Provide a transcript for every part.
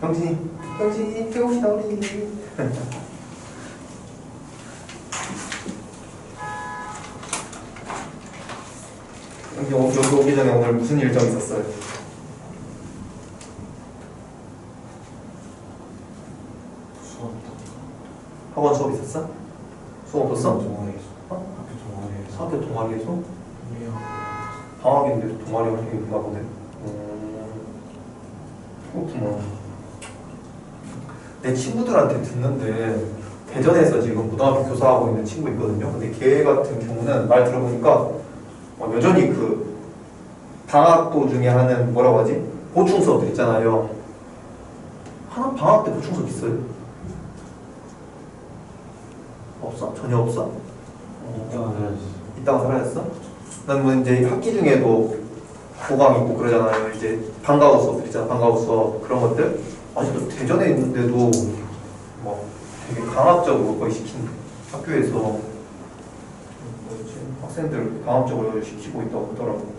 형진이 배웁시다 우리. 여기 오기 전에 오늘 무슨 일정 있었어요? 수업. 학원 수업 있었어? 수업 없었어? 동아리에서. 학교 동아리에서? 우리야. 방학인데 동아리 활동이 있나 보네. 그렇구나. 내 친구들한테 듣는데 대전에서 지금 고등학교 교사하고 있는 친구 있거든요. 근데 걔 같은 경우는 말 들어보니까 여전히 그 방학 도중에 하는 뭐라고 하지? 보충 수업들 있잖아요. 하나 방학 때 보충 수업 있어요? 없어? 전혀 없어? 이따가 해야지. 이따가 사라졌어? 난 뭐 이제 학기 중에도 고강 있고 그러잖아요. 이제 방과후 수업들 있잖아. 방과후 수업 그런 것들 아직도 대전에 있는데도 뭐 되게 강압적으로 거의 시킨 학교에서 뭐지? 학생들 강압적으로 시키고 있다고 하더라고.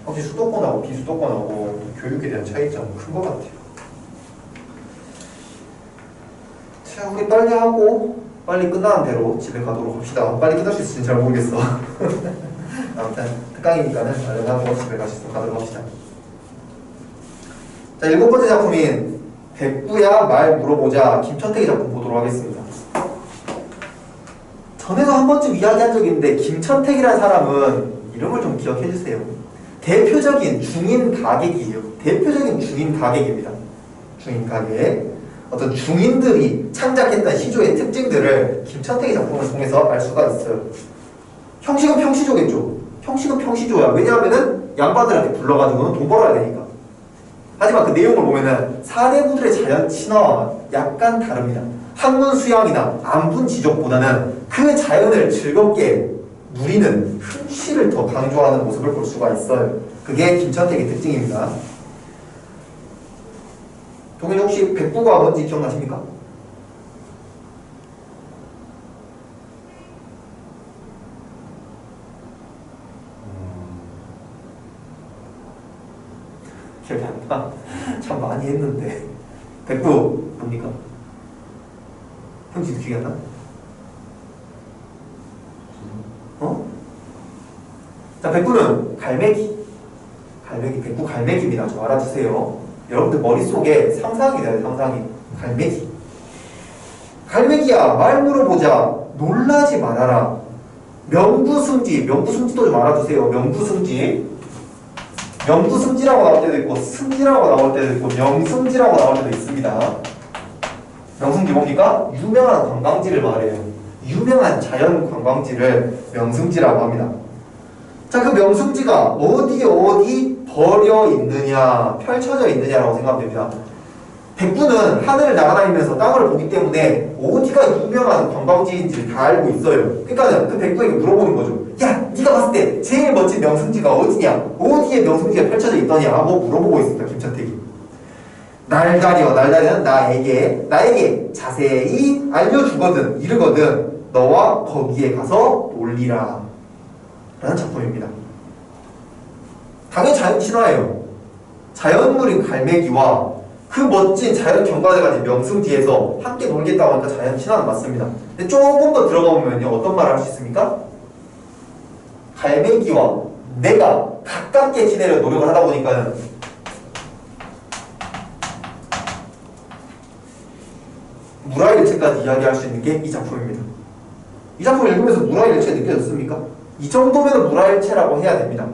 확실히 수도권하고 비수도권하고 교육에 대한 차이점은 큰 것 같아요. 자, 우리 빨리 하고 빨리 끝나는 대로 집에 가도록 합시다. 빨리 끝날 수 있을지 잘 모르겠어. 아무튼 특강이니까는 얼른 하고 집에 가도록 합시다. 자, 7번째 작품인 백구야 말 물어보자 김천택의 작품 보도록 하겠습니다. 전에도 한 번쯤 이야기한 적이 있는데 김천택이라는 사람은 이름을 좀 기억해 주세요. 대표적인 중인 가객이에요. 대표적인 중인 가객입니다. 중인 가객. 어떤 중인들이 창작했던 시조의 특징들을 김천택의 작품을 통해서 알 수가 있어요. 형식은 평시조겠죠. 형식은 평시조야. 왜냐하면은 양반들한테 불러가지고는 돈 벌어야 되니까. 하지만 그 내용을 보면은 사대부들의 자연 친화와 약간 다릅니다. 학문 수양이나 안분 지적보다는 그 자연을 즐겁게 누리는 흥취를 더 강조하는 모습을 볼 수가 있어요. 그게 김천택의 특징입니다. 동현 혹시 백구가 뭔지 기억나십니까? 기억이 안 나? 참 많이 했는데. 백구 뭡니까? 형씨도 기억이 안 나? 어? 자, 백구는 갈매기. 백구 갈매기입니다. 좀 알아주세요. 여러분들 머릿속에 상상이 돼요. 상상이. 갈매기. 갈매기야 말 물어보자. 놀라지 말아라. 명구승지. 명구승지도 좀 알아주세요. 명구승지라고 나올 때도 있고 승지라고 나올 때도 있고 명승지라고 나올 때도 있습니다. 명승지 뭡니까? 유명한 관광지를 말해요. 유명한 자연 관광지를 명승지라고 합니다. 자, 그 명승지가 어디 버려 있느냐, 펼쳐져 있느냐라고 생각됩니다. 백구는 하늘을 날아다니면서 땅을 보기 때문에 어디가 유명한 관광지인지를 다 알고 있어요. 그러니까 그 백구에게 물어보는 거죠. 야, 네가 봤을 때 제일 멋진 명승지가 어디냐? 어디에 명승지가 펼쳐져 있더냐? 하고 물어보고 있습니다. 김천택이. 날다리는 나에게 자세히 알려주거든, 이르거든 너와 거기에 가서 놀리라 라는 작품입니다. 당연히 자연 친화예요. 자연물인 갈매기와 그 멋진 자연 경관을 가진 명승지에서 함께 놀겠다고 하니까 자연 친화는 맞습니다. 근데 조금 더 들어가 보면요, 어떤 말을 할 수 있습니까? 갈매기와 내가 가깝게 지내려 노력을 하다 보니까는 무라일체까지 이야기할 수 있는 게 이 작품입니다. 이 작품 읽으면서 무라일체 느껴졌습니까? 이 정도면 무라일체라고 해야 됩니다.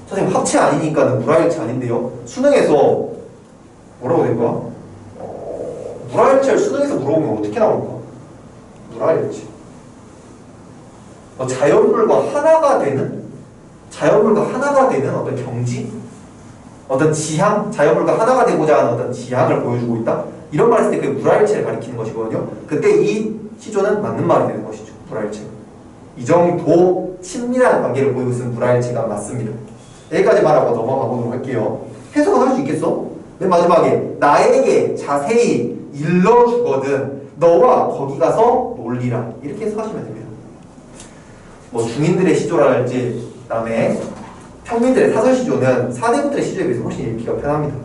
선생님 합체 아니니까는 무라일체 아닌데요. 수능에서 뭐라고 될 거야? 무라일체를 수능에서 물어보면 어떻게 나올까? 무라일체. 자연물과 하나가 되는 어떤 경지? 어떤 지향? 자연물과 하나가 되고자 하는 어떤 지향을 보여주고 있다? 이런 말 했을 때 그게 무라일체를 가리키는 것이거든요. 그때 이 시조는 맞는 말이 되는 것이죠. 무라일체. 이 정도 친밀한 관계를 보이고 있는 무라일체가 맞습니다. 여기까지 말하고 넘어가 보도록 할게요. 해석은 할 수 있겠어? 맨 마지막에 나에게 자세히 일러주거든 너와 거기 가서 놀리라 이렇게 해석하시면 됩니다. 뭐 중인들의 시조랄지 그다음에 평민들의 사설시조는 사대부들의 시조에 비해서 훨씬 읽기가 편합니다.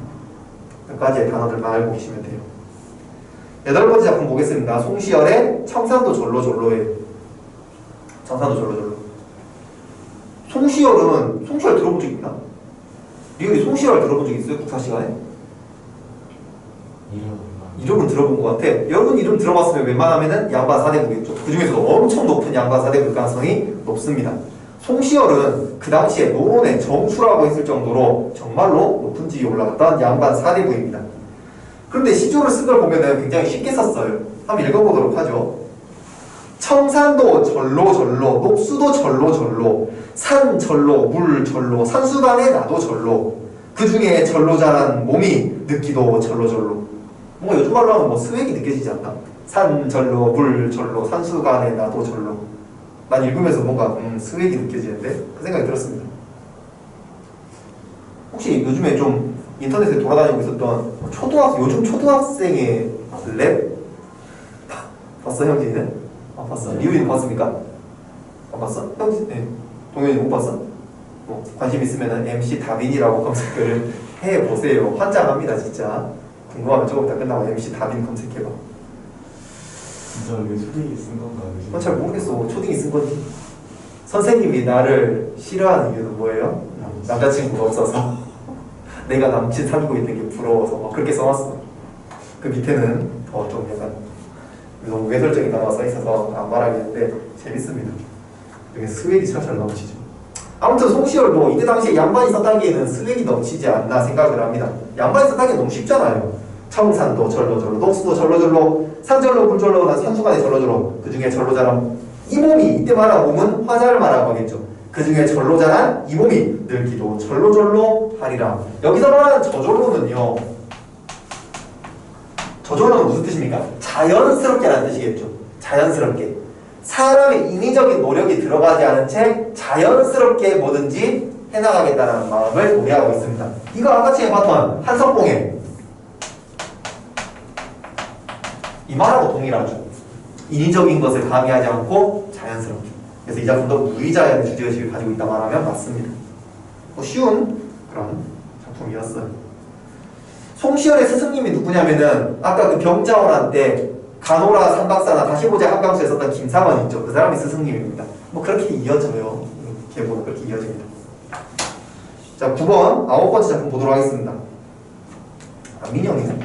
몇 가지의 단어들만 알고 계시면 돼요. 8번째 작품 보겠습니다. 송시열의 청산도 절로절로예요. 청산도 절로절로. 송시열 들어본 적 있나? 리얼이 송시열 들어본 적 있어요? 국사 시간에? 이름은 들어본 것 같아. 여러분 이름 들어봤으면 웬만하면은 양반 사대부겠죠. 그 중에서도 엄청 높은 양반 사대부일 가능성이 높습니다. 송시열은 그 당시에 노론의 정수라고 했을 정도로 정말로 높은 지위에 올라갔던 양반 사대부입니다. 그런데 시조를 쓴 걸 보면은 굉장히 쉽게 썼어요. 한번 읽어보도록 하죠. 청산도 절로절로, 녹수도 절로절로, 산 절로, 물 절로, 산수간에 나도 절로, 그 중에 절로 자란 몸이 느끼도 절로절로. 뭔가 요즘 말로 하면 뭐 스웩이 느껴지지 않나? 산 절로, 물 절로, 산수간에 나도 절로. 난 읽으면서 뭔가 스웩이 느껴지는데 그 생각이 들었습니다. 혹시 요즘에 좀 인터넷에 돌아다니고 있었던 요즘 초등학생의 랩? 봤어 형진이는? 안 봤어. 리우이는 봤습니까? 안 봤어? 형진? 네. 동현이 못 봤어? 뭐 관심 있으면 MC 다빈이라고 검색을 해보세요. 환장합니다 진짜. 궁금하면 조금 이따 끝나고 MC 다빈 검색해봐. 진짜 왜 초딩이 쓴 건가? 잘 모르겠어. 초딩이 쓴 건지. 선생님이 나를 싫어하는 이유는 뭐예요? 남자친구가 없어서. 내가 남친 사귀고 있는 게 부러워서 막 그렇게 써놨어. 그 밑에는 더 좀 약간 너무 외설적인 단어가 써있어서 안 말하겠는데 재밌습니다. 여기 스웩이 잘 넘치죠. 아무튼 송시열도 이때 당시에 양반이 썼다기에는 스웩이 넘치지 않나 생각을 합니다. 양반이 썼다기엔 너무 쉽잖아요. 청산도 절로절로, 녹수도 절로절로, 산절로, 물절로, 산수간에 절로절로. 그 중에 절로 자란 이 몸이, 이때 말한 몸은 화자를 말하는 거겠죠. 그 중에 절로 자란 이 몸이 늙기도 절로절로 하리라. 여기서 말하는 저절로는요, 저절로는 무슨 뜻입니까? 자연스럽게 라는 뜻이겠죠. 자연스럽게. 사람의 인위적인 노력이 들어가지 않은 채 자연스럽게 뭐든지 해나가겠다는 마음을 노래하고 있습니다. 이거 아까처럼 봤던 한성봉의 이 말하고 동일하죠. 인위적인 것을 가미하지 않고 자연스럽게. 그래서 이 작품도 무의자연의 주제의식을 가지고 있다 말하면 맞습니다. 쉬운 그런 작품이었어요. 송시열의 스승님이 누구냐면은 아까 그 병자호란 때 간호라 삼박사나 다시 보자 한강수에 썼던 김상원 있죠. 그 사람이 스승님입니다. 뭐 그렇게 이어져요. 계보는 그렇게 이어집니다. 자, 9번 9번째 작품 보도록 하겠습니다. 민영이네.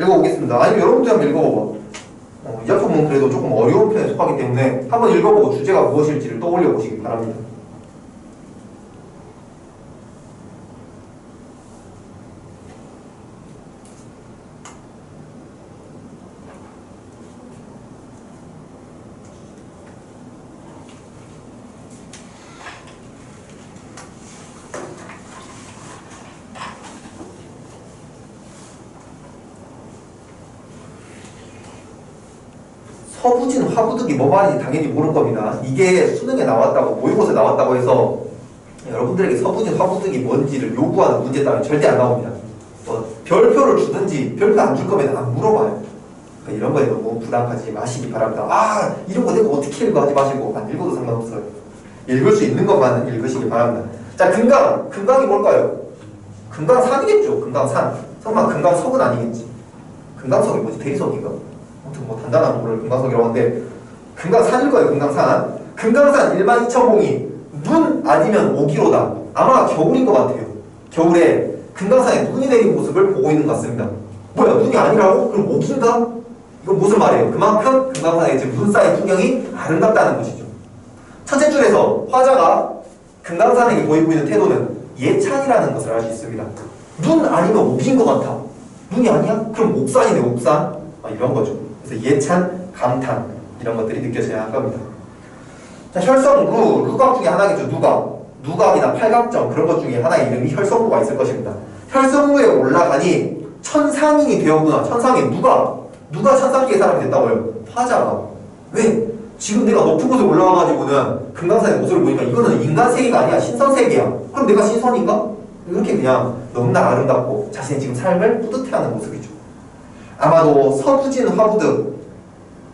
읽어보겠습니다. 아니면 여러분도 한번 읽어보고. 이 작품은 그래도 조금 어려운 편에 속하기 때문에 한번 읽어보고 주제가 무엇일지를 떠올려 보시기 바랍니다. 서부진 화부득이 뭐 말인지 당연히 모를 겁니다. 이게 수능에 나왔다고, 모의고사에 나왔다고 해서 여러분들에게 서부진 화부득이 뭔지를 요구하는 문제 따위는 절대 안 나옵니다. 별표를 주든지 별표 안 줄 거면 안 물어봐요. 그러니까 이런 거에 너무 부담 가지지 마시기 바랍니다. 이런 거 내가 어떻게 읽어 하지 마시고 안 읽어도 상관없어요. 읽을 수 있는 것만 읽으시기 바랍니다. 자, 금강이 뭘까요? 금강산이겠죠. 금강산. 설마 금강석은 아니겠지. 금강석이 뭐지? 대리석인가? 아무튼 뭐 단단한 돌을 금강석이라고 하는데 금강산일 거예요. 금강산. 금강산 12,000봉이 눈 아니면 오기로다. 아마 겨울인 것 같아요. 겨울에 금강산에 눈이 내린 모습을 보고 있는 것 같습니다. 뭐야, 눈이 아니라고? 그럼 오기인가? 이건 무슨 말이에요? 그만큼 금강산에 지금 눈 쌓인 풍경이 아름답다는 것이죠. 첫째 줄에서 화자가 금강산에게 보이고 있는 태도는 예찬이라는 것을 알 수 있습니다. 눈 아니면 오기인 것 같아. 눈이 아니야? 그럼 옥산이네, 옥산. 이런 거죠. 그래서 예찬, 감탄 이런 것들이 느껴져야 할 겁니다. 자, 혈성루, 루각 중에 하나겠죠. 누각이나 팔각정 그런 것 중에 하나의 이름이 혈성루가 있을 것입니다. 혈성루에 올라가니 천상인이 되었구나. 천상인 누가 천상계의 사람이 됐다고요? 화자가. 왜? 지금 내가 높은 곳에 올라와가지고는 금강산의 모습을 보니까 이거는 인간 세계가 아니야. 신선 세계야. 그럼 내가 신선인가? 이렇게 그냥 너무나 아름답고 자신의 지금 삶을 뿌듯해하는 모습이죠. 아마도 서부진 화부득,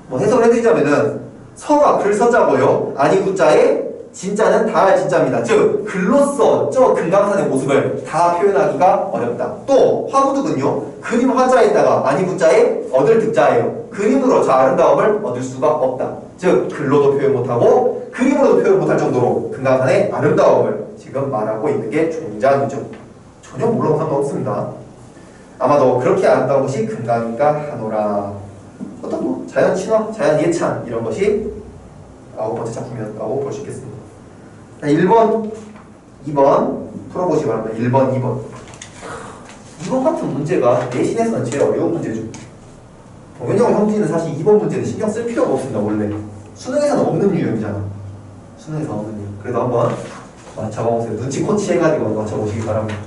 뭐 해석을 해드리자면은 서가 글서자고요. 아니 구자에 진짜는 다 할 진짜입니다. 즉 글로써 저 금강산의 모습을 다 표현하기가 어렵다. 또 화구득은요 그림 화자에다가 아니 부자에 얻을 득자예요. 그림으로 저 아름다움을 얻을 수가 없다. 즉 글로도 표현 못하고 그림으로도 표현 못할 정도로 금강산의 아름다움을 지금 말하고 있는 게 종자유죠. 전혀 몰라도 상관없습니다. 아마도 그렇게 아름다운 것이 금강인가 하노라. 어떤 뭐 자연 친화, 자연 예찬 이런 것이 9번째 작품이었다고 볼 수 있겠습니다. 1번, 2번 풀어보시기 바랍니다. 1번, 2번. 이번 같은 문제가 내신에서는 제일 어려운 문제죠. 동현이하고 형진이는 사실 2번 문제는 신경 쓸 필요가 없습니다. 원래 수능에서는 없는 유형이잖아. 수능에서 없는 유형. 그래도 한번 맞춰보세요. 눈치 코치 해가지고 맞춰보시기 바랍니다.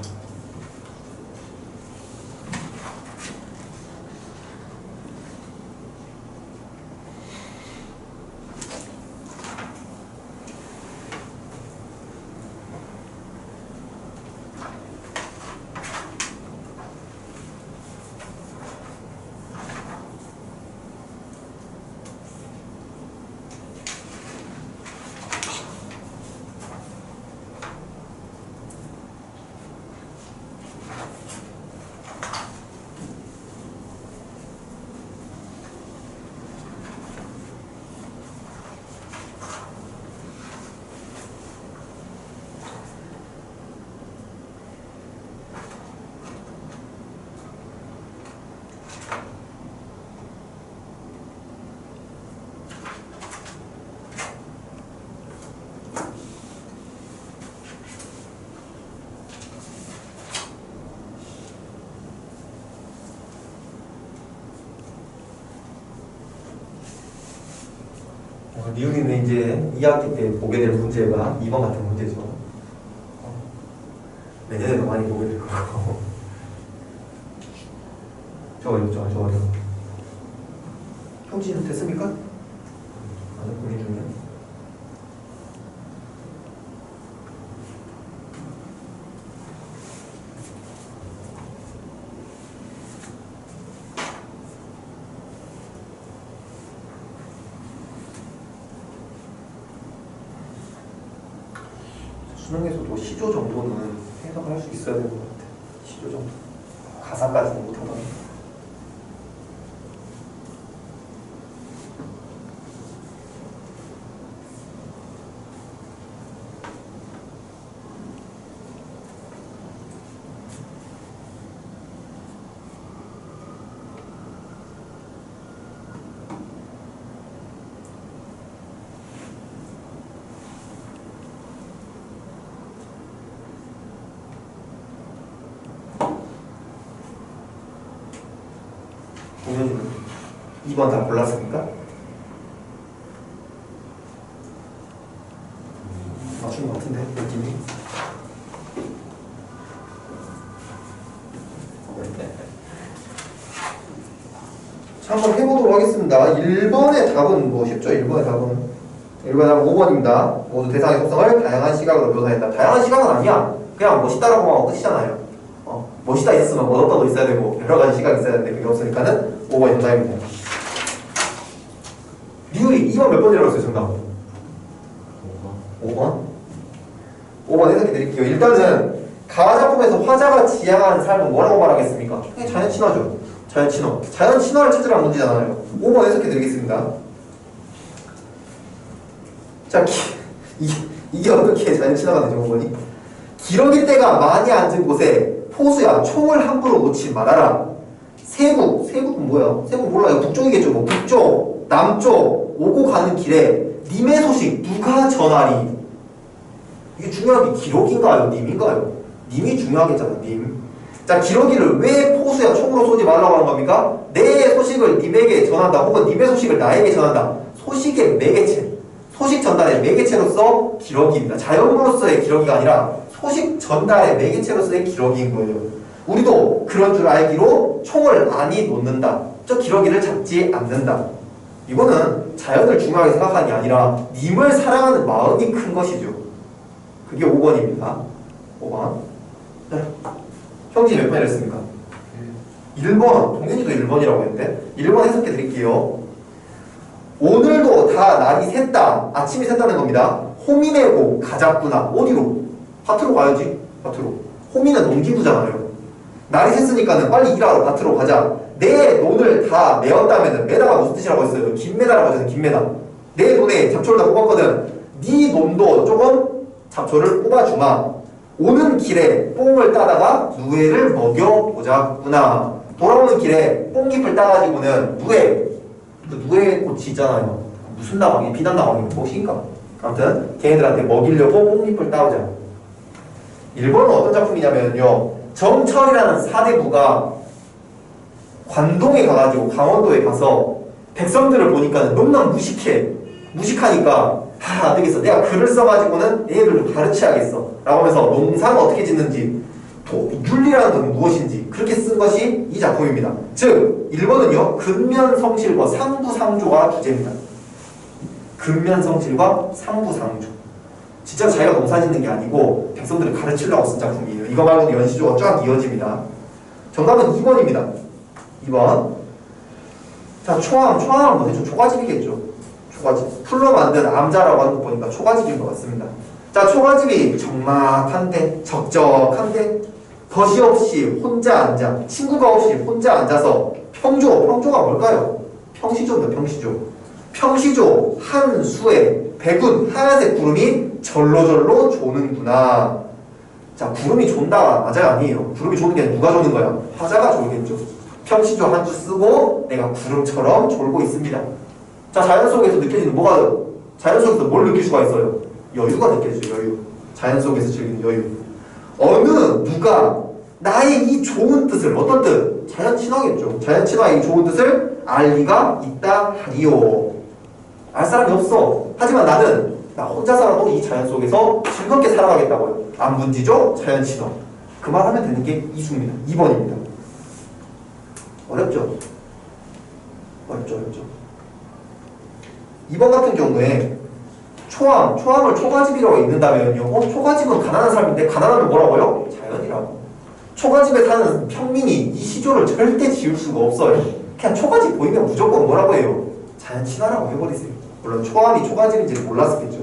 미국인은 이제 2학기 때 보게 될 문제가 2번 같은 문제죠. 내년에도 많이 보게 될 거고. 저거. 형진은 됐습니까? 아니, 고민 중이야. 수능에서도 시조 정도는 해석을 할 수 있어야 될 것 같아. 시조 정도. 가사까지는 못하더라도. 동현이는 2번 다 골랐습니까? 맞춘 것 같은데 느낌이. 자, 한번 해보도록 하겠습니다. 1번의 답은 뭐 쉽죠? 1번의 답은 5번입니다. 모두 대상의 속성을 다양한 시각으로 묘사한다. 다양한 시각은 아니야. 그냥 멋있다라고 하면 끝이잖아요. 멋있다 있었으면 멋없다도 있어야 되고 여러 가지 시각이 있어야 되는데 그게 없으니까는 5번이 정답입니다. 리울이 2번 몇 번이라고 했어요, 정답? 5번? 5번 해석해 드릴게요. 일단은 가화작품에서 화자가 지향하는 삶은 뭐라고 말하겠습니까? 자연 친화죠. 자연 친화. 자연 친화를 찾으라는 문제잖아요. 5번 해석해 드리겠습니다. 자, 이게 어떻게 자연 친화가 되죠, 5번이? 기러기 떼가 많이 앉은 곳에 포수야 총을 함부로 놓지 말아라. 세국은 뭐야? 세국 몰라. 이거 북쪽이겠죠. 뭐 북쪽, 남쪽 오고 가는 길에 님의 소식 누가 전하리? 이게 중요한 게 기러기인가요? 님인가요? 님이 중요하겠잖아. 님. 자, 기러기를 왜 포수야 총으로 쏘지 말라고 하는 겁니까? 내 소식을 님에게 전한다. 혹은 님의 소식을 나에게 전한다. 소식의 매개체. 소식 전달의 매개체로서 기러기입니다. 자연으로서의 기러기가 아니라 소식 전달의 매개체로서의 기러기인 거예요. 우리도 그런 줄 알기로 총을 많이 놓는다. 저 기러기를 잡지 않는다. 이거는 자연을 중요하게 생각하는 게 아니라 님을 사랑하는 마음이 큰 것이죠. 그게 5번입니다. 5번. 네. 형진이 몇 번 이랬습니까? 1번. 동현이도 1번이라고 했는데 1번 해석해 드릴게요. 오늘도 다 날이 샜다. 아침이 샜다는 겁니다. 호미내고 가자꾸나. 어디로? 밭으로 가야지. 밭으로. 호미는 농기구잖아요. 날이 샜으니까는 빨리 일하러 밭으로 가자. 내 논을 다 메었다면은, 메다가 무슨 뜻이라고 했어요? 김메다라고 하잖아요. 김메다. 내 논에 잡초를 다 뽑았거든. 네 논도 조금 잡초를 뽑아주마. 오는 길에 뽕을 따다가 누에를 먹여보자꾸나. 돌아오는 길에 뽕잎을 따가지고는 누에, 그 누에 꽃이 있잖아요. 무슨 나방이? 비단 나방이 무엇인가? 아무튼 걔네들한테 먹이려고 뽕잎을 따오자. 1번은 어떤 작품이냐면요, 정철이라는 사대부가 관동에 가가지고 강원도에 가서 백성들을 보니까 너무나 무식하니까 안 되겠어. 내가 글을 써가지고는 얘네들도 가르쳐야겠어. 라고 하면서 농사는 어떻게 짓는지, 윤리라는 건 무엇인지 그렇게 쓴 것이 이 작품입니다. 즉 1번은요, 근면성실과 상부상조가 주제입니다. 근면성실과 상부상조. 진짜 자기가 농사 짓는 게 아니고 백성들을 가르치려고 쓴 작품이에요. 이거 말고도 연시조가 쫙 이어집니다. 정답은 2번입니다. 2번. 자, 초암은 뭐죠? 초가집이겠죠. 초가집. 풀로 만든 암자라고 하는 거 보니까 초가집인 것 같습니다. 자, 초가집이 적막한데, 적적한데, 덫이 없이 혼자 앉아, 친구가 없이 혼자 앉아서 평조가 뭘까요? 평시조입니다. 평시조 한 수에 백운 하얀색 구름이 절로절로 조는구나. 자, 구름이 존다 맞아요? 아니에요? 구름이 조는 게 아니라 누가 조는 거야? 화자가 졸겠죠. 평시조 한 수 쓰고 내가 구름처럼 졸고 있습니다. 자, 자연 속에서 느껴지는 자연 속에서 뭘 느낄 수가 있어요? 여유가 느껴지죠. 여유. 자연 속에서 즐기는 여유. 어느 누가 나의 이 좋은 뜻을, 어떤 뜻? 자연 친화겠죠. 자연 친화의 이 좋은 뜻을 알 리가 있다 하리요. 알 사람이 없어. 하지만 나 혼자서라도 이 자연 속에서 즐겁게 살아가겠다고요. 안 문지죠? 자연 친화. 그 말 하면 되는 게 이수입니다. 2번입니다. 어렵죠? 어렵죠. 2번 같은 경우에 초암을 초가집이라고 읽는다면요. 초가집은 가난한 사람인데 가난하면 뭐라고요? 자연이라고. 초가집에 사는 평민이 이 시조를 절대 지울 수가 없어요. 그냥 초가집 보이면 무조건 뭐라고 해요? 자연 친화라고 해버리세요. 물론 초암이 초가집인지 몰랐겠죠.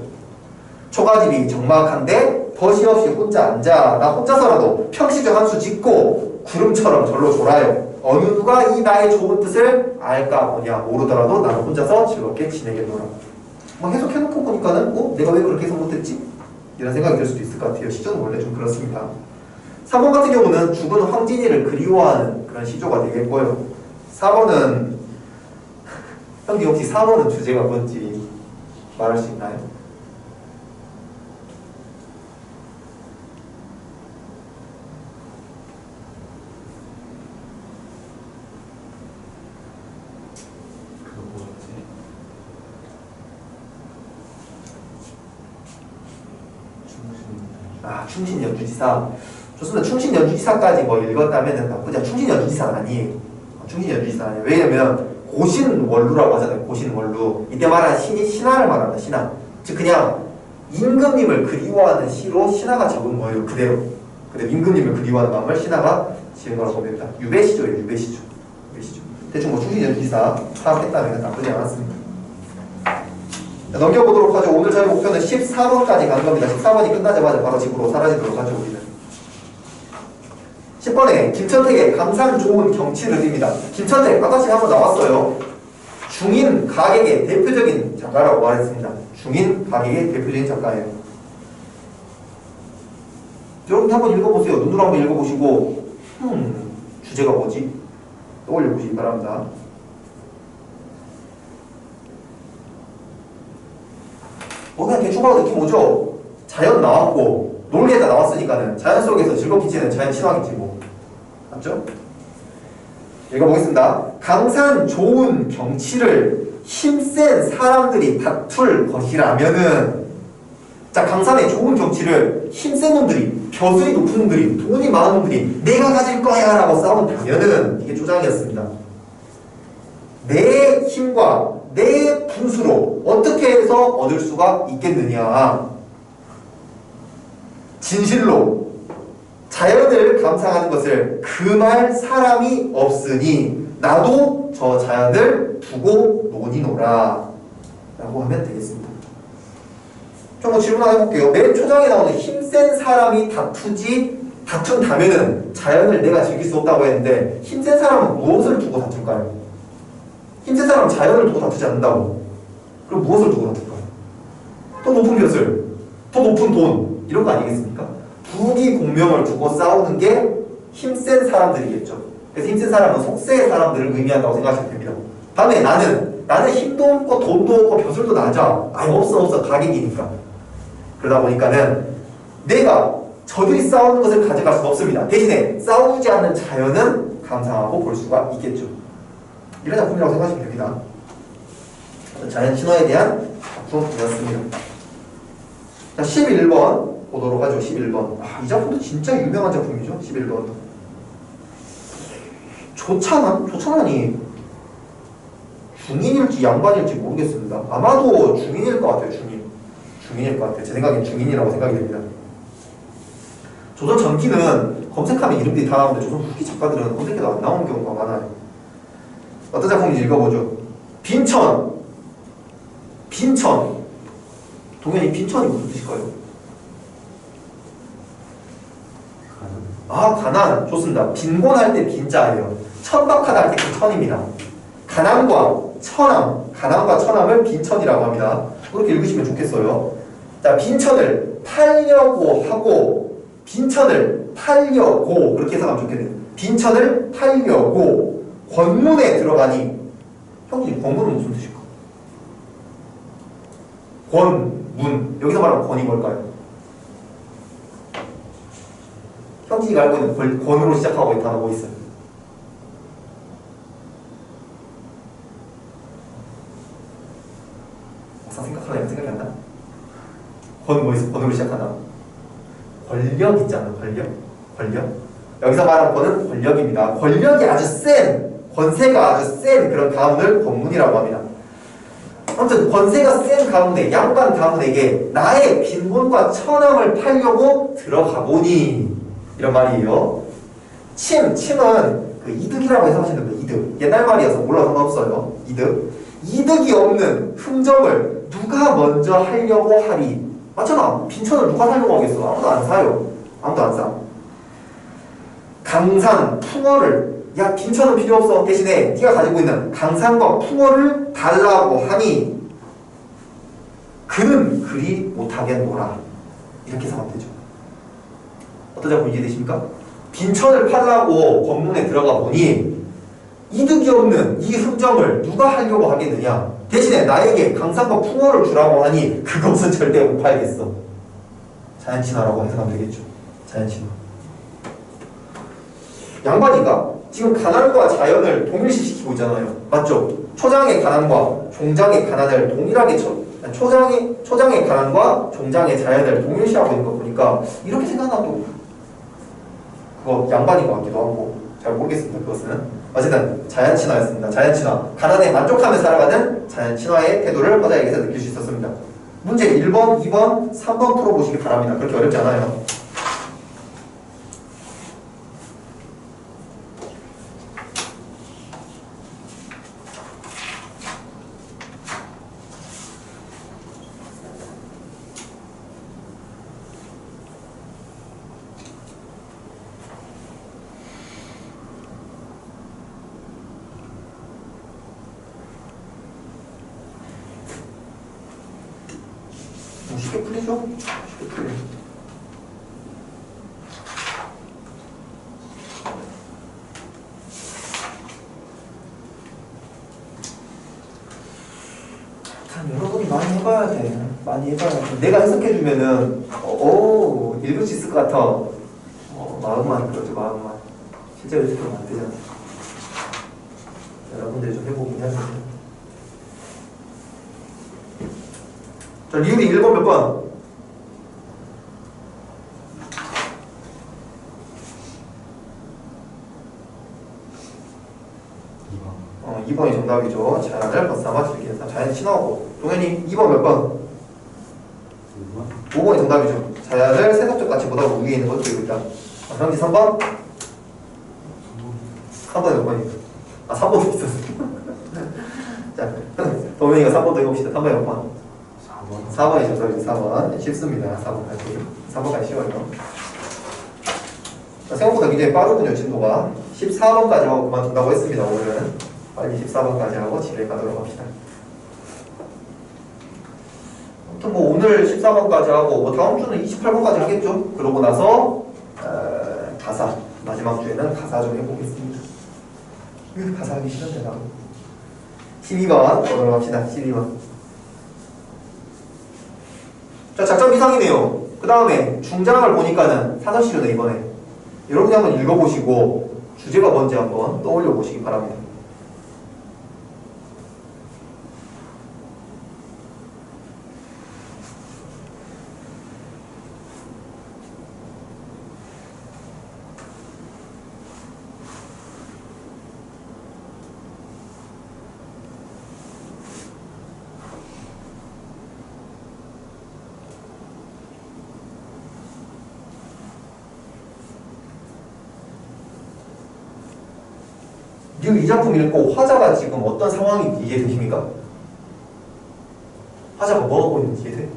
초가집이 적막한데 덫이 없이 혼자 앉아. 나 혼자서라도 평시조 한 수 짓고 구름처럼 절로 졸아요. 어느 누가 이 나의 좋은 뜻을 알까 뭐냐 모르더라도 나는 혼자서 즐겁게 지내겠노라. 뭐 해석해놓고 보니까는 내가 왜 그렇게 해석 못했지? 이런 생각이 들 수도 있을 것 같아요. 시조는 원래 좀 그렇습니다. 3번 같은 경우는 죽은 황진이를 그리워하는 그런 시조가 되겠고요. 4번은 형님 혹시 4번은 주제가 뭔지 말할 수 있나요? 충신연주지사. 좋습니다. 충신연주지사까지 뭐 읽었다면 나쁘지 않아요. 충신연주지사는 아니에요. 왜냐면 고신원루라고 하잖아요. 고신원루. 이때 말하는 신이 신하를 말합니다. 신하. 즉 그냥 임금님을 그리워하는 시로 신하가 적은 거예요. 그대로 임금님을 그리워하는 마음을 신하가 지은 거라고 보면 됩니다. 유배시조예요. 유배시조. 대충 뭐 충신연주지사 파악했다면 나쁘지 않았습니다. 넘겨보도록 하죠. 오늘 저희 목표는 14번까지 가는 겁니다. 14번이 끝나자마자 바로 집으로 사라지도록 하죠. 우리는 10번에 김천택의 감상 좋은 경치를입니다. 김천택 아까 제가 한번 나왔어요. 중인 가객의 대표적인 작가라고 말했습니다. 중인 가객의 대표적인 작가예요. 여러분 한번 읽어보세요. 눈으로 한번 읽어보시고 주제가 뭐지? 떠올려보시기 바랍니다. 그냥 대충 봐도 느낌 오죠? 자연 나왔고 논리에다 나왔으니까는 자연 속에서 즐겁게 지내는 자연 친화겠지 뭐. 맞죠? 읽어보겠습니다. 강산 좋은 경치를 힘센 사람들이 다툴 것이라면은, 자, 강산의 좋은 경치를 힘센 놈들이, 벼슬이 높은 놈들이, 돈이 많은 놈들이 내가 가질 거야 라고 싸운다면은 이게 조장이었습니다. 내 힘과 내 분수로 어떻게 해서 얻을 수가 있겠느냐. 진실로 자연을 감상하는 것을 금할 사람이 없으니 나도 저 자연을 두고 논이노라. 라고 하면 되겠습니다. 좀 뭐 질문 하나 해볼게요. 맨 초장에 나오는 힘센 사람이 다툰다면은 자연을 내가 즐길 수 없다고 했는데 힘센 사람은 무엇을 두고 다툴까요? 힘센 사람은 자연을 두고 다투지 않는다고. 그럼 무엇을 두고 다툴까요? 더 높은 벼슬, 더 높은 돈 이런 거 아니겠습니까? 부귀 공명을 두고 싸우는 게 힘센 사람들이겠죠. 그래서 힘센 사람은 속세의 사람들을 의미한다고 생각하시면 됩니다. 다음에 나는 힘도 없고 돈도 없고 벼슬도 낮아. 아니 없어 가격이니까. 그러다 보니까는 내가 저들이 싸우는 것을 가져갈 수는 없습니다. 대신에 싸우지 않는 자연은 감상하고 볼 수가 있겠죠. 이런 작품이라고 생각하시면 됩니다. 자연 신화에 대한 작품이었습니다. 자, 11번 보도록 하죠. 11번. 이 작품도 진짜 유명한 작품이죠. 11번. 조찬환이 중인일지 양반일지 모르겠습니다. 아마도 중인일 것 같아요. 중인일 것 같아요. 제 생각엔 중인이라고 생각이 됩니다. 조선 전기는 검색하면 이름들이 다 나오는데 조선 후기 작가들은 검색해도 안 나오는 경우가 많아요. 어떤 작품인지 읽어보죠. 빈천. 동현이 빈천이 무슨 뜻일까요? 가난. 좋습니다. 빈곤할 때 빈자예요. 천박하다 할 때 그 천입니다. 가난과 천함을 빈천이라고 합니다. 그렇게 읽으시면 좋겠어요. 자, 빈천을 팔려고 하고 빈천을 팔려고 그렇게 해석하면 좋겠네요. 빈천을 팔려고 권문에 들어가니 형님 권문은 무슨 뜻일까? 권문 여기서 말하는 권이 뭘까요? 형진이가 알고 있는 권으로 시작하고 있는 단어 뭐 있어요? 생각하려면 생각이 안 나? 권 뭐 있어? 권으로 시작하나? 권력 있잖아. 권력. 여기서 말하는 권은 권력입니다. 권력이 아주 권세가 아주 센 그런 가문을 권문이라고 합니다. 아무튼 권세가 센 가문에 양반 가문에게 나의 빈곤과 천함을 팔려고 들어가 보니 이런 말이에요. 침은 그 이득이라고 해석하시는 거예요. 이득. 옛날 말이어서 몰라서 상관없어요. 이득이 없는 흥정을 누가 먼저 하려고 하리. 맞잖아. 빈천을 누가 사려고 하겠어? 아무도 안 사요. 아무도 안 사. 강산, 풍어를 빈천은 필요 없어. 대신에 네가 가지고 있는 강산과 풍어를 달라고 하니 그는 그리 못하겠노라. 이렇게 해석하면 되죠. 어떤 작품 이해되십니까? 빈천을 팔라고 권문에 들어가 보니 이득이 없는 이 흥정을 누가 하려고 하겠느냐. 대신에 나에게 강산과 풍어를 주라고 하니 그것은 절대 못 팔겠어. 자연친화라고 해석하면 되겠죠. 자연친화. 양반이가 지금 가난과 자연을 동일시시키고 있잖아요. 맞죠? 초장의 가난과 종장의 가난을 동일하게 초장의 가난과 종장의 자연을 동일시하고 있는 거 보니까 이렇게 생각하면 그거 양반인 것 같기도 하고 잘 모르겠습니다. 그것은 어쨌든 자연친화였습니다. 자연친화. 가난에 만족하며 살아가는 자연친화의 태도를 화자에게서 느낄 수 있었습니다. 문제 1번, 2번, 3번 풀어보시기 바랍니다. 그렇게 어렵지 않아요. 쉽게 풀리죠? 쉽게 풀려요. 참 여러분이 많이 해봐야 돼. 많이 해봐야 돼. 내가 해석해주면은 읽을 수 있을 것 같아. 마음만 그러죠. 마음만. 실제로 해석하면 안 되잖아. 여러분들이 좀 해보긴 해야 돼요. 자, 리을이 1번 몇 번? 2번이 정답이죠. 자연을 벗삼아 즐기는 사람. 자연 신화고. 동현이 2번 몇 번? 5번이 정답이죠. 자연을 세속적 가치보다 위에 있는 것을 들고 있다. 형지 3번? 3번이 몇 번이에요? 3번도 있었어. 자, 도면이가 3번 더 해봅시다. 3번이 몇 번? 4번. 4번이 정답이죠. 4번. 쉽습니다. 4번 갈게요. 3번까지 쉬워요. 자, 생각보다 굉장히 빠르군요. 진도가. 14번까지 하고 그만둔다고 했습니다. 오늘은. 빨리 14번까지 하고 집에 가도록 합시다. 아무튼 뭐 오늘 14번까지 하고 뭐 다음 주는 28번까지 하겠죠. 그러고 나서 가사. 마지막 주에는 가사 좀 해보겠습니다. 가사 하기 싫은데 나도. 12번 보도록 합시다. 12번. 자, 작전 이상이네요. 그 다음에 중장을 보니까는 사설시료네 이번에. 여러분이 한번 읽어보시고 주제가 뭔지 한번 떠올려 보시기 바랍니다. 지금 이 작품 읽고 화자가 지금 어떤 상황인지 이해되십니까? 화자가 뭐 하고 있는지 이해돼?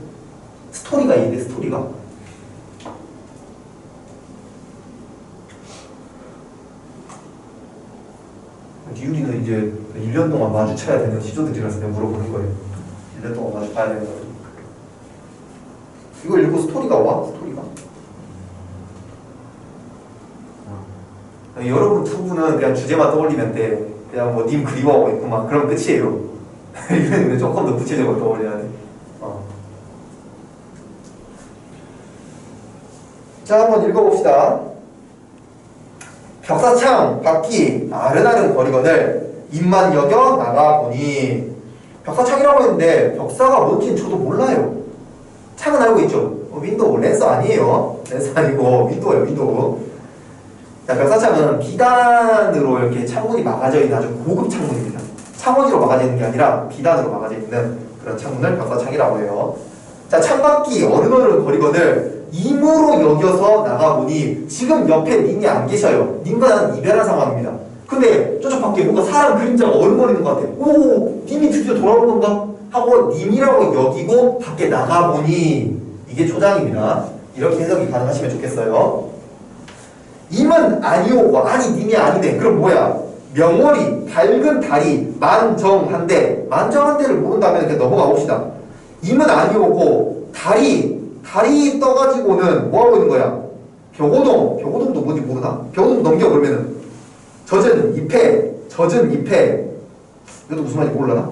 스토리가 이해돼, 스토리가? 유리는 이제 1년 동안 마주쳐야 되는 시조들이라서 내가 물어보는 거예요. 1년 동안 마주쳐야 되는 거예요. 이걸 읽고 스토리가 와? 스토리가? 여러분 두 분은 그냥 주제만 떠올리면 돼. 그냥 뭐 님 그리워하고 있구만. 그럼 끝이에요. 이거는 조금 더 구체적으로 떠올려야 돼. 자, 한번 읽어봅시다. 벽사창 밖이 아른아른 거리거늘 입만 여겨 나가보니. 벽사창이라고 했는데 벽사가 뭔지는 저도 몰라요. 창은 알고 있죠? 윈도우, 렌스 아니에요. 렌스 아니고 윈도우예요, 윈도우. 자, 벽사창은 비단으로 이렇게 창문이 막아져 있는 아주 고급 창문입니다. 창원지로 막아져 있는 게 아니라 비단으로 막아져 있는 그런 창문을 벽사창이라고 해요. 자, 창밖이 어른어른 거리거늘 임으로 여겨서 나가보니 지금 옆에 님이 안 계셔요. 님과 나는 이별한 상황입니다. 근데 저쪽 밖에 뭔가 사람 그림자가 어른거리는 것 같아. 오, 님이 드디어 돌아온 건가? 하고 님이라고 여기고 밖에 나가보니 이게 초장입니다. 이렇게 해석이 가능하시면 좋겠어요. 임은 아니오고 아니 님이 아니네. 그럼 뭐야? 명월이 밝은 달이 만정한데, 만정한데를 모른다면 그냥 넘어가 봅시다. 임은 아니오고 달이 떠가지고는 뭐하고 있는 거야? 벽오동도 뭔지 모르나? 벽오동 넘겨 그러면은 젖은 잎에 이것도 무슨 말인지 모르나?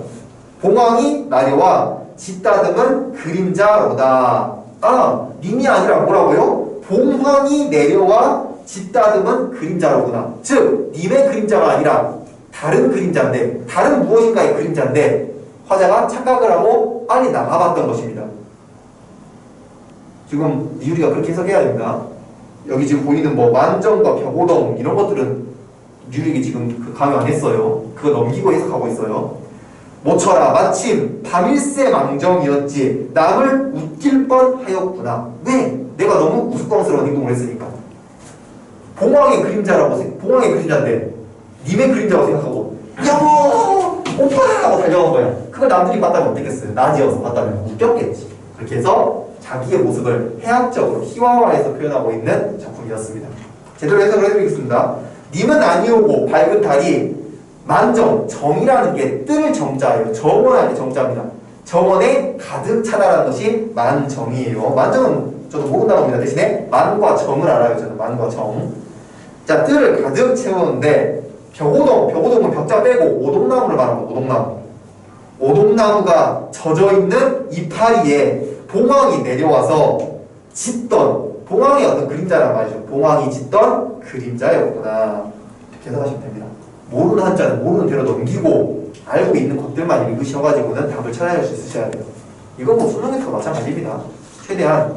봉황이 나려와 짓다듬은 그림자로다. 아, 님이 아니라 뭐라고요? 봉황이 내려와 짓다듬은 그림자로구나. 즉 님의 그림자가 아니라 다른 그림자인데, 다른 무엇인가의 그림자인데 화자가 착각을 하고 빨리 나가봤던 것입니다. 지금 이유리가 그렇게 해석해야 됩니다. 여기 지금 보이는 뭐 만정과 벽오동 이런 것들은 이유리가 지금 그 강요 안 했어요. 그거 넘기고 해석하고 있어요. 모처라 마침 밤일세 망정이었지 남을 웃길 뻔하였구나. 왜? 내가 너무 우스꽝스러운 행동을 했으니까. 봉황의 그림자인데 님의 그림자라고 생각하고 여보! 오빠! 하고 달려간 거야. 그걸 남들이 봤다면 어땠겠어요? 낮이어서 봤다면 웃겼겠지. 그렇게 해서 자기의 모습을 해학적으로 희화화해서 표현하고 있는 작품이었습니다. 제대로 해석을 해드리겠습니다. 님은 아니오고 밝은 달이 만정, 정이라는 게 뜰 정자예요. 정원할 때 정자입니다. 정원에 가득 차다라는 것이 만정이에요. 만정은 저도 모르는 단어입니다. 대신에 만과 정을 알아요. 저는 만과 정. 자, 뜰을 가득 채우는데 벽오동은 벽자 빼고 오동나무를 말하는 거예요. 오동나무가 젖어있는 이파리에 봉황이 내려와서 짙던, 봉황의 어떤 그림자란 말이죠. 봉황이 짙던 그림자였구나. 이렇게 해석하시면 됩니다. 모르는 한자는 모르는 대로 넘기고 알고 있는 것들만 읽으셔가지고는 답을 찾아낼 수 있으셔야 돼요. 이건 뭐 수능에서도 마찬가지입니다. 최대한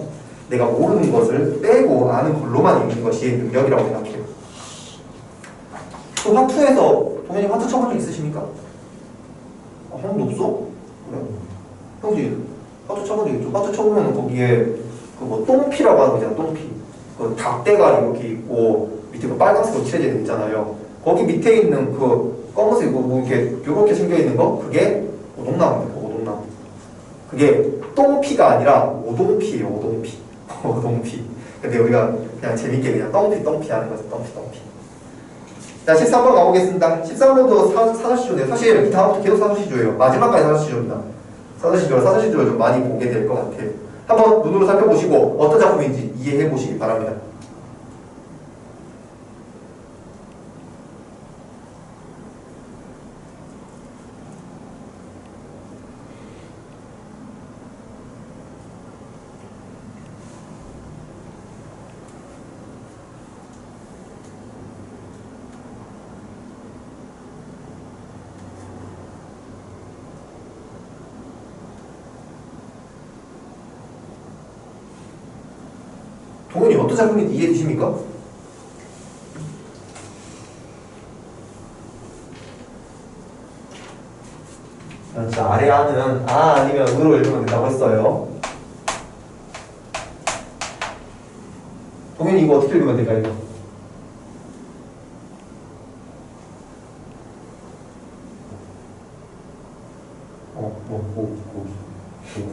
내가 모르는 것을 빼고 아는 걸로만 읽는 것이 능력이라고 생각해요. 또 화투에서 동현이 화투 쳐본 적 있으십니까? 형도 없어? 그래? 형도 화투 쳐본 적 있죠? 화투 쳐보면 거기에 그 뭐 똥피라고 하는 거잖아. 똥피. 그 닭대가리 이렇게 있고 밑에 그 빨간색으로 칠해져 있잖아요. 거기 밑에 있는 그 검은색 뭐 이렇게 요렇게 생겨 있는 거 그게 오동나무입니다. 오동나무. 그게 똥피가 아니라 오동피예요. 오동피. 오동피. 근데 우리가 그냥 재밌게 그냥 똥피 하는 거죠. 똥피. 자, 13번 가보겠습니다. 13번도 사사시조네요. 사실 이 다음부터 계속 사사시조예요. 마지막까지 사사시조입니다. 사사시조를 좀 많이 보게 될 것 같아요. 한번 눈으로 살펴보시고 어떤 작품인지 이해해 보시기 바랍니다. 동현이 어떤 작품인지 이해되십니까? 자, 아래 아는 아니면 으로 읽으면 된다고 했어요. 동현이 이거 어떻게 읽으면 될까요? 이거?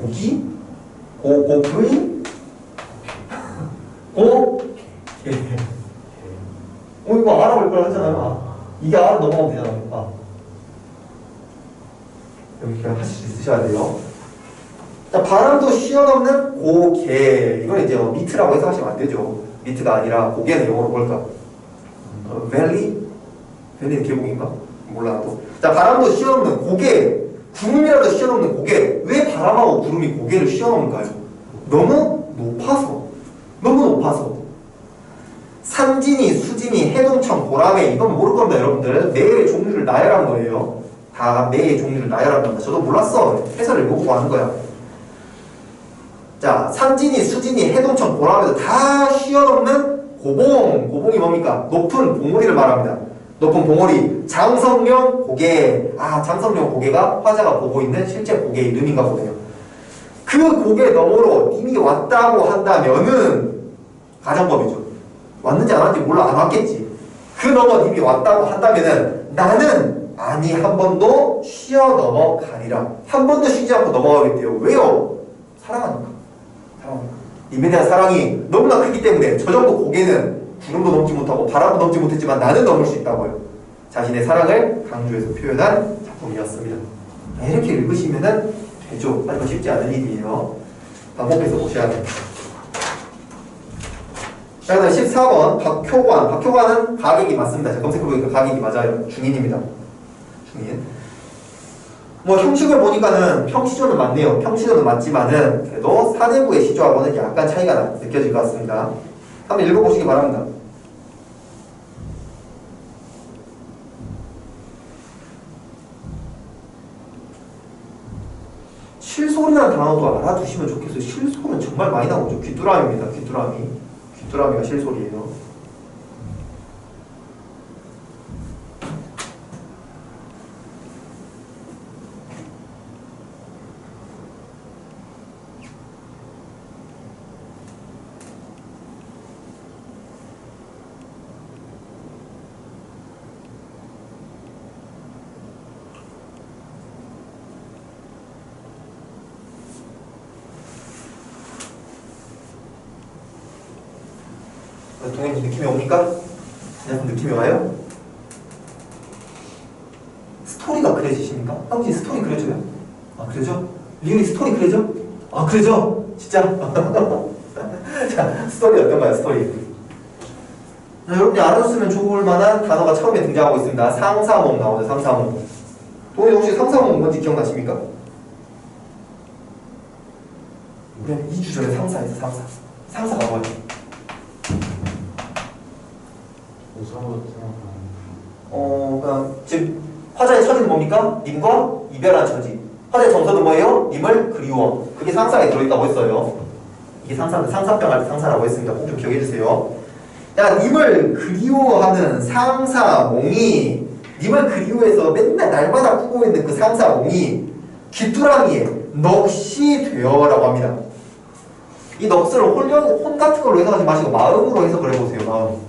고기? 고기? 이거 알아볼 걸 하잖아요. 이게 알아 넘어가면 되잖아요. 여기 하실 수 있으셔야 돼요. 자, 바람도 쉬어넘는 고개. 이건 이제 미트라고 해석하시면 안 되죠. 미트가 아니라 고개는 영어로 뭘까? 밸리? 밸리는 계곡인가? 몰라 나도. 자, 바람도 쉬어넘는 고개. 구름이라도 쉬어넘는 고개. 왜 바람하고 구름이 고개를 쉬어넘을까요? 너무 높아서. 산진이, 수진이, 해동청, 보라매. 이건 모를 겁니다, 여러분들. 매의 종류를 나열한 거예요. 다 매의 종류를 나열한 겁니다. 저도 몰랐어. 해설을 읽어보고 하는 거야. 자, 산진이, 수진이, 해동청, 보라매도 다 쉬어넘는 고봉. 고봉이 뭡니까? 높은 봉우리를 말합니다. 높은 봉우리. 장성령 고개. 장성령 고개가 화자가 보고 있는 실제 고개의 이름인가 보네요. 그 고개 너머로 님이 왔다고 한다면은 가정법이죠. 왔는지 안 왔는지 몰라. 안 왔겠지. 그 너머 님이 왔다고 한다면은 나는 아니 한 번도 쉬어 넘어가리라. 한 번도 쉬지 않고 넘어가겠대요. 왜요? 사랑하니까. 님에 대한 사랑이 너무나 크기 때문에 저 정도 고개는 구름도 넘지 못하고 바람도 넘지 못했지만 나는 넘을 수 있다고요. 자신의 사랑을 강조해서 표현한 작품이었습니다. 이렇게 읽으시면은 되죠. 하지만 쉽지 않은 일이에요. 반복해서 보셔야 됩니다. 자, 그 다음 14번 박효관. 박효관은 가객이 맞습니다. 제가 검색해보니까 가객이 맞아요. 중인입니다. 중인. 뭐 형식을 보니까는 평시조는 맞네요. 평시조는 맞지만은 그래도 사대부의 시조하고는 약간 차이가 느껴질 것 같습니다. 한번 읽어보시기 바랍니다. 실솔이라는 단어도 알아두시면 좋겠어요. 실솔은 정말 많이 나오죠. 귀뚜라미입니다. 귀뚜라미가 실솔이에요. 동현이 느낌이 옵니까? 그냥 느낌이 와요? 스토리가 그려지십니까? 형진 스토리 그려줘요? 그려져? 리은이 스토리 그려져? 그려져? 진짜? 자, 스토리 어떤가요? 스토리. 자, 여러분이 알아줬으면 좋을 만한 단어가 처음에 등장하고 있습니다. 상사몽 나오죠. 상사몽. 동현이 혹시 상사몽 뭔지 기억나십니까? 우리 2주 전에 상사했어. 상사가 뭐예요? 그러니까 즉 화자의 처지는 뭡니까? 님과 이별한 처지. 화자의 정서는 뭐예요? 님을 그리워. 그게 상사에 들어있다고 했어요. 이게 상사병 할 때 상사라고 했습니다. 꼭 좀 기억해 주세요. 야, 님을 그리워하는 상사몽이 님을 그리워해서 맨날 날마다 꾸고 있는 그 상사몽이 귀뚜라미에 넋이 되어라고 합니다. 이 넋을 혼 같은 걸로 해석하지 마시고 마음으로 해석을 해보세요. 마음.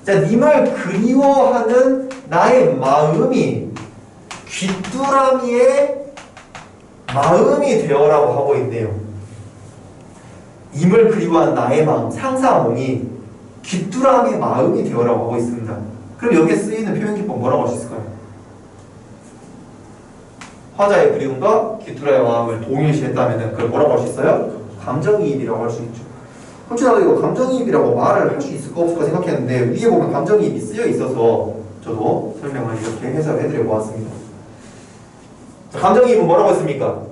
자, 님을 그리워하는 나의 마음이 귀뚜라미의 마음이 되어라고 하고 있네요. 임을 그리워한 나의 마음, 상사몽이 귀뚜라미의 마음이 되어라고 하고 있습니다. 그럼 여기에 쓰이는 표현기법 뭐라고 할 수 있을까요? 화자의 그리움과 귀뚜라미의 마음을 동일시했다면 그걸 뭐라고 할 수 있어요? 감정이입이라고 할 수 있죠. 혹시 나도 이거 감정이입이라고 말을 할 수 있을까 없을까 생각했는데 위에 보면 감정이입이 쓰여 있어서 저도 설명을 이렇게 해석을 해드려 보았습니다. 감정이입은 뭐라고 했습니까?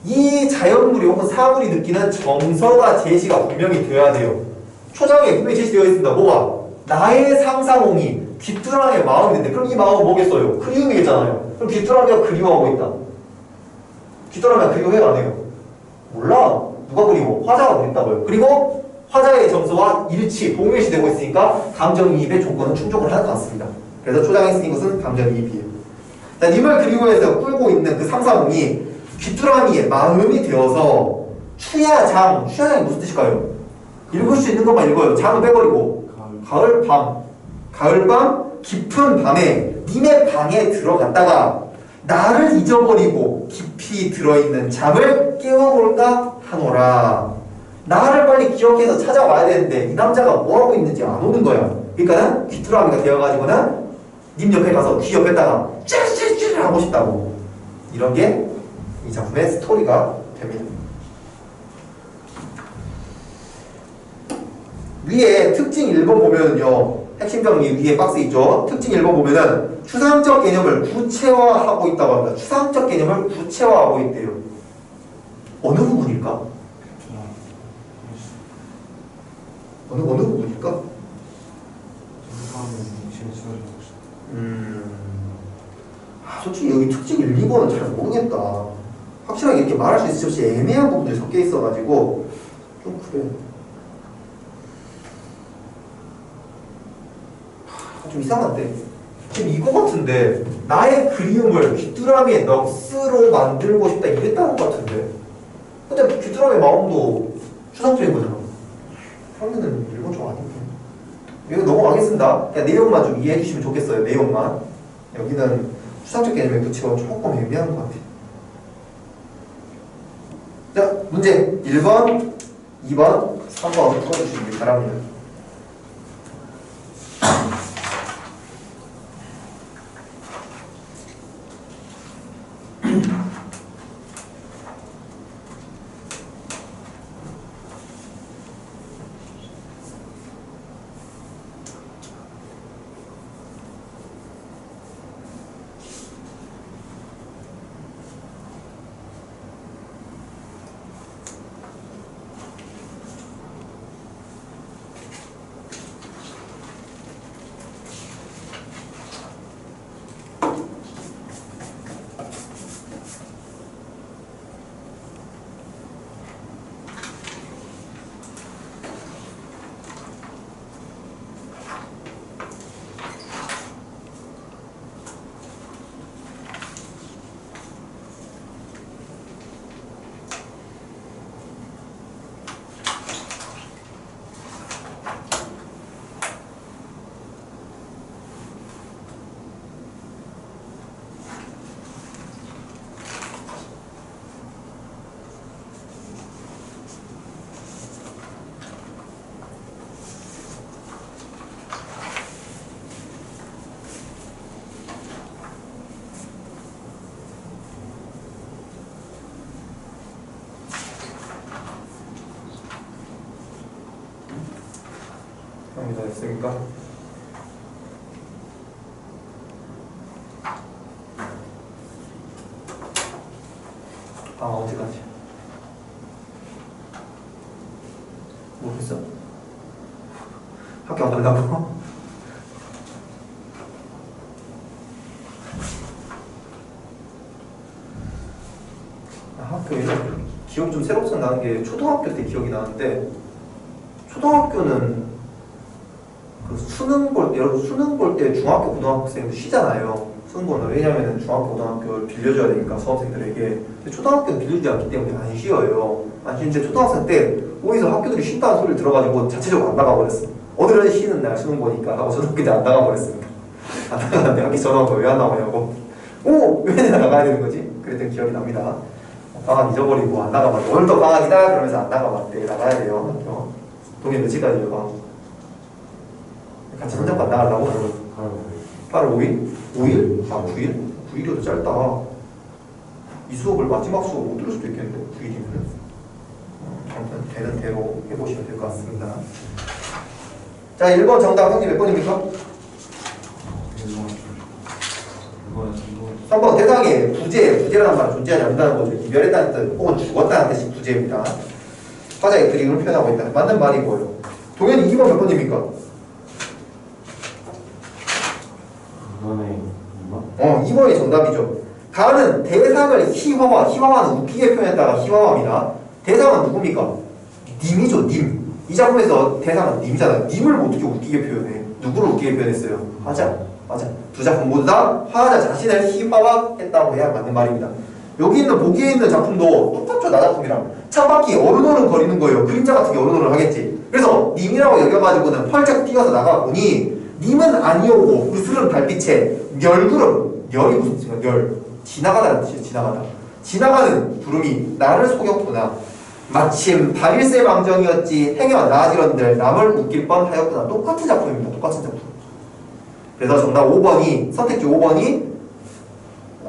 이 자연물이 혹은 사물이 느끼는 정서가 제시가 분명히 되어야 돼요. 초장에 분명히 제시되어 있습니다. 뭐가? 나의 상사몽이 귀뚜라미의 마음인데 그럼 이 마음은 뭐겠어요? 그리움이겠잖아요. 그럼 귀뚜라미가 그리워하고 있다. 귀뚜라미가 그리워해요 안 해요? 몰라. 누가 그리워? 화자가 그립다고요. 그리고 화자의 정서와 일치, 동일시 되고 있으니까 감정이입의 조건은 충족을 하는 것 같습니다. 그래서 초장에 쓰인 것은 감정이입이에요. 자, 님을 그리워해서 끌고 있는 그 상사몽이 귀뚜라미의 마음이 되어서 추야장, 추야장이 무슨 뜻일까요? 읽을 수 있는 것만 읽어요. 장은 빼버리고 가을밤 깊은 밤에 님의 방에 들어갔다가 나를 잊어버리고 깊이 들어있는 잠을 깨워볼까 하노라. 나를 빨리 기억해서 찾아와야 되는데 이 남자가 뭐하고 있는지 안 오는 거야. 그러니까 귀뚜라미가 되어가지고는 님 옆에 가서 귀 옆에다가 찌르찌르 하고 싶다고. 이런 게 이 작품의 스토리가 됩니다. 위에 특징 1번 보면은요, 핵심 정리 위에 박스 있죠? 특징 1번 보면은 추상적 개념을 구체화하고 있다고 합니다. 추상적 개념을 구체화하고 있대요. 어느 부분일까? 어느 부분일까? 솔직히 여기 특징 1, 2번은 잘 모르겠다. 확실하게 이렇게 말할 수 있을지 없이 애매한 부분들이 섞여 있어가지고 좀 그래. 좀 이상한데? 지금 이거 같은데 나의 그리움을 귀뚜라미의 넋으로 만들고 싶다 이랬다는 것 같은데 근데 귀뚜라미의 마음도 추상적인 거잖아. 그러면은 이건 좀 아닌데 이거 넘어가겠습니다. 그냥 내용만 좀 이해해 주시면 좋겠어요. 내용만. 여기는 추상적 개념의 부치가 조금 애매한 것 같아요. 자, 문제 1번, 2번, 3번 풀어주시기 바랍니다. 다 됐습니까? 어디까지? 모르겠어? 학교 안 간다고? 학교에 기억 좀 새록새록 나는 게 초등학교 때 기억이 나는데 초등학교는 그 수능 볼 때, 여러분 수능 볼 때 중학교 고등학생들 쉬잖아요. 수능 보는 왜냐면은 중학교 고등학교를 빌려줘야 되니까 수험생들에게. 근데 초등학교는 빌려주지 않기 때문에 안 쉬어요. 안 쉬는데 초등학생 때 어디서 학교들이 쉰다는 소리를 들어가지고 자체적으로 안 나가버렸어. 오늘은 쉬는 날 수능 보니까 하고 초등학교 때 안 나가버렸습니다. 안 나가는데 학기 전화가 왜 안 나오냐고 오! 왜 내가 나가야 되는 거지? 그랬던 기억이 납니다. 방학 잊어버리고 안 나가봤대. 오늘 또 방학이다? 그러면서 안 나가봤대. 나가야 돼요. 학교. 동일 몇 시까지예요, 방학? 같이 손잡고 안 나가려고? 8월 5일? 5일? 아, 9일? 9일이어도 짧다. 이 수업을 마지막 수업 못 들을 수도 있겠는데, 9일이면. 아무튼 되는 대로 해보시면 될 것 같습니다. 자, 1번 정답 형님 몇 번입니까? 3번 대상에 부재라는 말은 존재하지 않는다는 거죠. 이별했다는 뜻 혹은 죽었다는 뜻이 부재입니다. 화자의 그림을 표현하고 있다. 맞는 말이고요. 동현이 2번 몇 번입니까? 이번에 2번? 2번이 정답이죠. 가는 대상을 희화화는 웃기게 표현했다가 희화화입니다. 대상은 누굽니까? 님이죠, 님. 이 작품에서 대상은 님이잖아요. 님을 어떻게 웃기게 표현해? 누구를 웃기게 표현했어요? 화자. 맞아. 두 작품 모두 다 화자 자신을 희화화했다고 해야 맞는 말입니다. 여기 있는 보기에 있는 작품도 똑같죠, 나 작품이랑. 창밖이 어른어른 거리는 거예요. 그림자 같은 게 어른어른 하겠지. 그래서 님이라고 여겨가지고는 펄쩍 뛰어서 나가보니 님은 아니오고 그스른 달빛에 멸구름, 멸이 무슨 뜻인가? 멸. 지나가다는 뜻이에요. 지나가다. 지나가는 구름이 나를 속였구나. 마침 발일세 망정이었지 행여 나지런들 남을 웃길 뻔하였구나. 똑같은 작품입니다. 똑같은 작품. 그래서 정답 5번이 선택지 5번이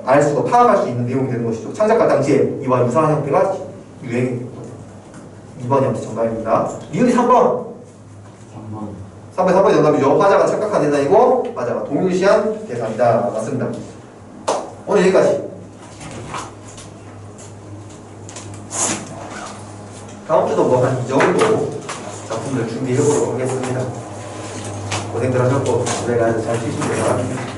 알 수가 파악할 수 있는 내용이 되는 것이죠. 창작할 당시에 이와 유사한 형태가 유행했거든요. 2번이 아무튼 정답입니다. 리은이 3번. 3번이 정답이죠. 화자가 착각한 대상이고 화자가 동일시한 대상이다. 맞습니다. 오늘 여기까지. 다음 주도 뭐 한 이 정도 작품들 준비해보도록 하겠습니다. 고생들 하셨고 집에 가서 잘 쉬시고요.